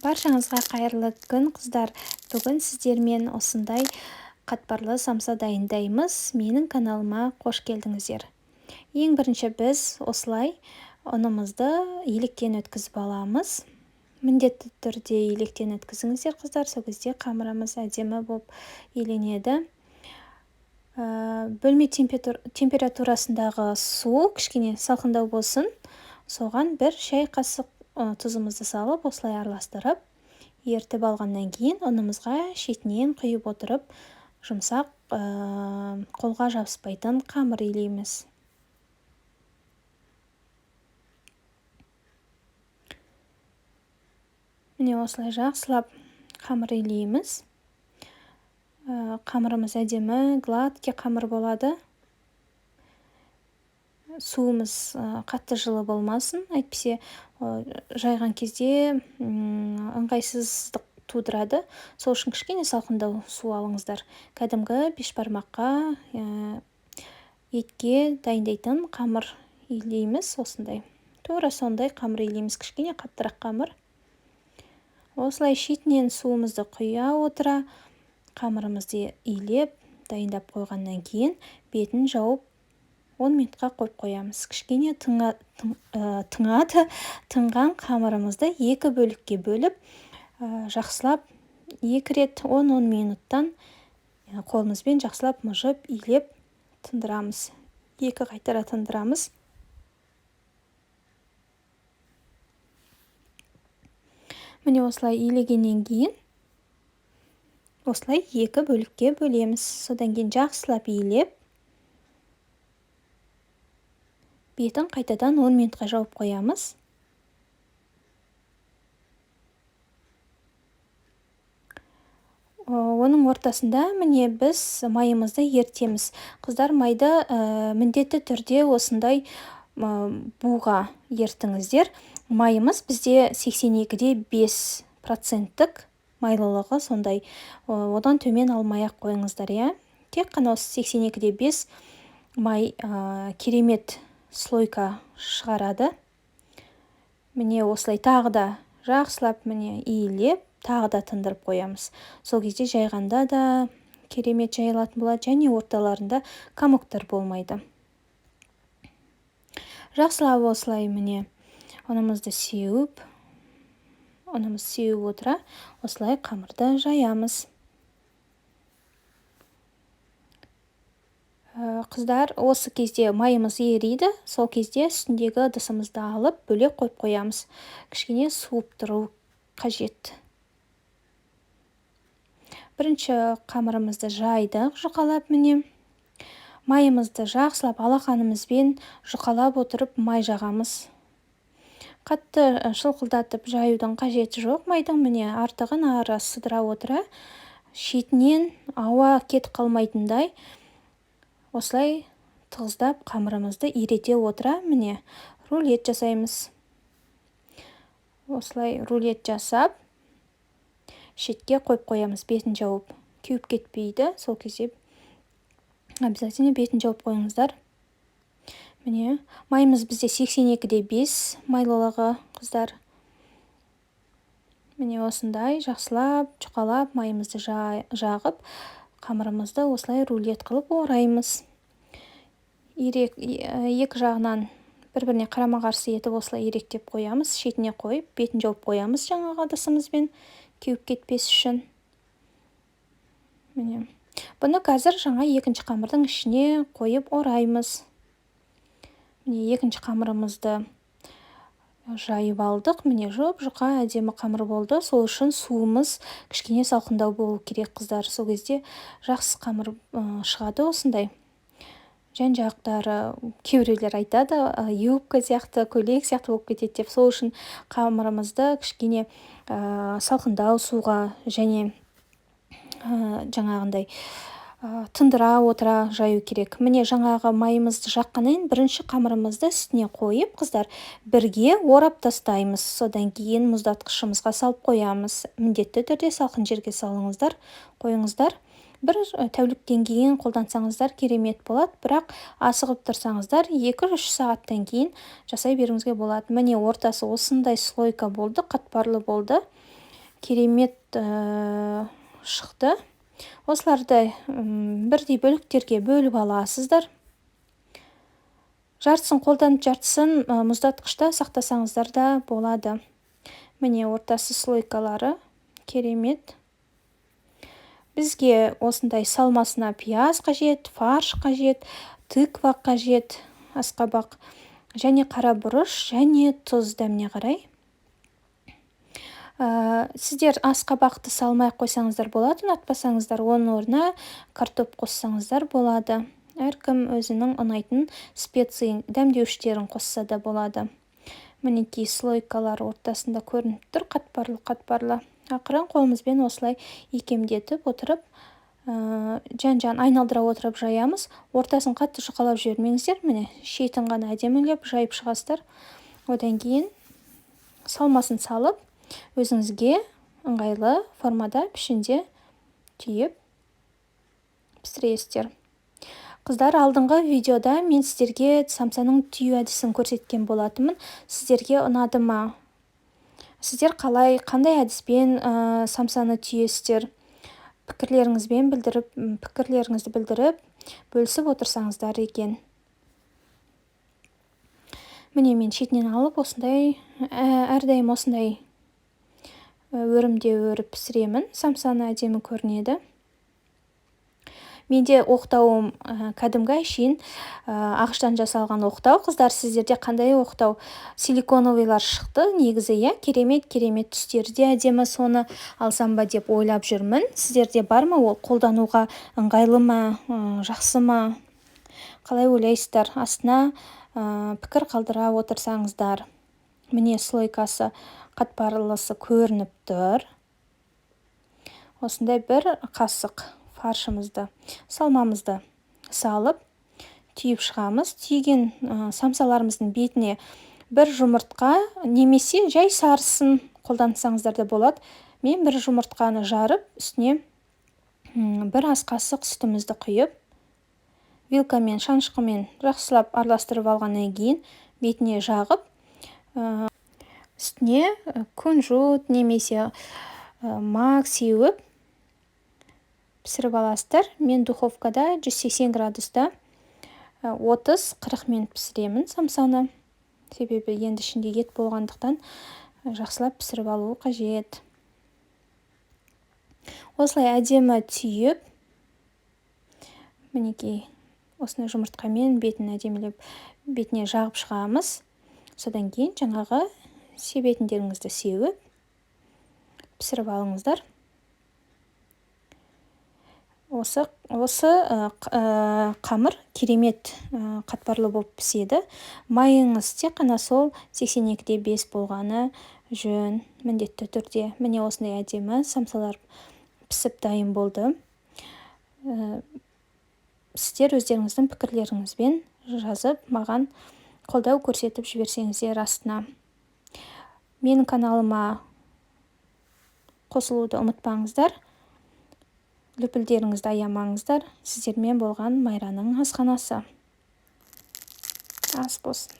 Баршаңызға қайырлы күн, қыздар. Бүгін сіздермен осындай қатпарлы самса дайындаймыз. Менің каналыма қош келдіңіздер. Ең бірінші біз осылай ұнымызды електен өткізіп аламыз. Міндетті түрде електен өткізіңіздер, қыздар. Сол кезде қамырымыз әдемі болып еленеді. Бөлме температурасындағы су кішкене салқындау болсын. Соған бір шай қасық тұзымызды салып, осылай араластырып, ертіп алғаннан кейін ұнымызға шетінен құйып отырып, жұмсақ қолға жабыспайтын қамыр илейміз. Міне осылай жақсылап қамыр илейміз. Қамырымыз әдемі, гладкий қамыр болады. Суымыз қатты жылы болмасын, әйтпесе жайған кезде ыңғайсыздық тудырады. Сол үшін кішкене салқындау су алыңыздар. Кәдімгі бешбармаққа, етке дайындайтын қамыр илейміз осындай. Тура сондай қамыр илейміз, кішкене қаттырақ қамыр. Осылай шетінен суымызды құя отыра, қамырымызды илеп, дайындап қойғаннан кейін бетін жауып 10 минутқа қойып қоямыз. Кішкене тыңған қамырымызды екі бөлікке бөліп, жақсылап 2 рет 10-10 минуттан қолымызбен жақсылап мұжып, илеп тындырамыз. 2 қайтара тындырамыз. Міне осылай илегеннен кейін осылай 2 бөлікке бөлеміз. Содан кейін жақсылап илеп, бетін қайтадан 10 минутқа жауып қоямыз. Оның ортасында міне біз майымызды ертеміз. Қыздар, майды міндетті түрде осындай буға ертіңіздер. Майымыз бізде 82,5% майлылығы сондай. Одан төмен алмай-ақ қойыңыздар, иә. Тек қана осы 82,5 май керемет слойка шығарады. Міне осылай тағы да жақсылап міне иілеп, тағы да тындырып қоямыз. Сол кезде жайғанда да керемет жайылатын болады, және орталарында комоктар болмайды. Жақсылап осылай міне ұнымызды сеуіп отыра, осылай қамырды жаямыз. Қыздар, осы кезде майымыз ериді, сол кезде үстіндегі ыдысымызды алып, бөлек қойып қоямыз. Кішкене суып тұру қажет. Бірінші қамырымызды жайдық, жұқалап міне. Майымызды жақсылап алақанымызбен жұқалап отырып май жағамыз. Қатты шылқылдатып жаюдың қажеті жоқ. Майдың міне артығын ары сыдыра отыра, шетінен ауа кетіп қалмайтындай осылай тығыздап қамырымызды ирете отыра, міне рулет жасаймыз. Осылай рулет жасап, шетке қойып қоямыз, бетін жауып. Кеуіп кетпейді, сол кезде обязательно бетін жауып қойыңыздар. Міне, майымыз бізде 82,5 майлылығы, қыздар. Міне осындай жақсылап, жұқалап майымызды жағып, қамырымызды осылай рулет қылып ораймыз. Екі жағынан бір-біріне қарама-қарсы етіп осылай иректеп қоямыз, шетіне қойып, бетін жауып қоямыз жаңағы ыдысымызбен, кеуіп кетпес үшін. Міне. Бұны қазір жаңа екінші қамырдың ішіне қойып ораймыз. Міне екінші қамырымызды жайып алдық. Міне жұқа әдемі қамыр болды. Сол үшін суымыз кішкене салқындау болу керек, қыздар. Сол кезде жақсы қамыр шығады осындай. Жан-жақтары кейбіреулер айтады, юбка сияқты, көйлек сияқты болып кетеді деп. Сол үшін қамырымызды кішкене салқындау суға және жаңағындай тындыра отыра жаю керек. Міне жаңағы майымызды жаққаннан бірінші қамырымызды үстіне қойып, қыздар, бірге орап тастаймыз. Содан кейін мұздатқышымызға салып қоямыз. Міндетті түрде салқын жерге салыңыздар, қойыңыздар. Бір тәуліктен кейін қолдансаңыздар керемет болады, бірақ асығып тұрсаңыздар 2-3 сағаттан кейін жасай беруіңізге болады. Міне ортасы осындай слойка болды, қатпарлы болды. керемет шықты. Осыларды бірдей бөліктерге бөліп аласыздар. Жартысын қолданып, жартысын мұздатқышта сақтасаңыздар да болады. Міне ортасы слойкалары керемет. Бізге осындай салмасына пияз қажет, фарш қажет, тыква қажет, асқабақ және қара бұрыш және тұз дәміне қарай. Сіздер асқабақты салмай қойсаңыздар болады, ұнатпасаңыздар оның орнына картоп қоссаңыздар болады. Әркім өзінің ұнайтын специй дәмдеуштерін қосса да болады. Мінекей слойкалар ортасында көрініп тұр, қатпарлы. Ақырын қолымызбен осылай икемдетіп отырып, жан-жан айналдыра отырып жаямыз. Ортасын қатты жұқалап жібермеңіздер. Міне шетін ғана әдемілеп жайып шығасыздар. Одан кейін салмасын салып, өзіңізге ыңғайлы формада пішінде түйіп пісіресіздер. Қыздар, алдыңғы видеода мен сіздерге самсаның түйу әдісін көрсеткен болатынмын. Сіздерге ұнады ма? Сіздер қандай әдіспен самсаны түйесіздер? Пікірлеріңізді білдіріп, бөлісіп отырсаңыздар екен. Міне мен шетінен алып, осындай әрдайым осындай өрімде өріп пісіремін. Самсаны әдемі көрінеді. Менде оқтауым кәдімгі әшейін ағаштан жасалған оқтау. Қыздар, сіздерде қандай оқтау? Силиконовыйлар шықты негізі, керемет түстері де әдемі, соны алсам ба деп ойлап жүрмін. Сіздерде бар ма? Ол қолдануға ыңғайлы ма, жақсы ма? Қалай ойлайсыздар? Астына пікір қалдыра отырсаңыздар. Міне слойкасы қатпарлысы көрініп тұр. Осындай бір қасық фаршымызды, салмамызды салып, түйіп шығамыз. Түйген самсаларымыздың бетіне бір жұмыртқа немесе жай сарысын қолдансаңыздар да болады. Мен бір жұмыртқаны жарып, үстіне бір ас қасық сүтімізді құйып, вилкамен, шанышқымен жақсылап араластырып алғаннан кейін бетіне жағып, үстіне күнжіт немесе мак сеуіп пісіріп аласыздар. Мен духовкада 180 градуста 30-40 минут пісіремін самсаны. Себебі енді ішінде ет болғандықтан жақсылап пісіріп алу қажет. Осылай әдемі түйіп, мінекей осыны жұмыртқамен бетін әдемілеп бетіне жағып шығамыз. Содан кейін жаңағы себетіндеріңізді сеуіп пісіріп алыңыздар. Осы қамыр керемет қатпарлы болып піседі. Майыңыз тек қана сол 82-5 болғаны жөн, міндетті түрде. Міне осындай әдемі самсалар пісіп дайын болды. Сіздер өздеріңіздің пікірлеріңізбен жазып, маған қолдау көрсетіп жіберсеңіздер астына. Менің каналыма қосылуды ұмытпаңыздар. Лүпілдеріңізді аямаңыздар. Сіздермен болған Майраның асханасы. Ас болсын.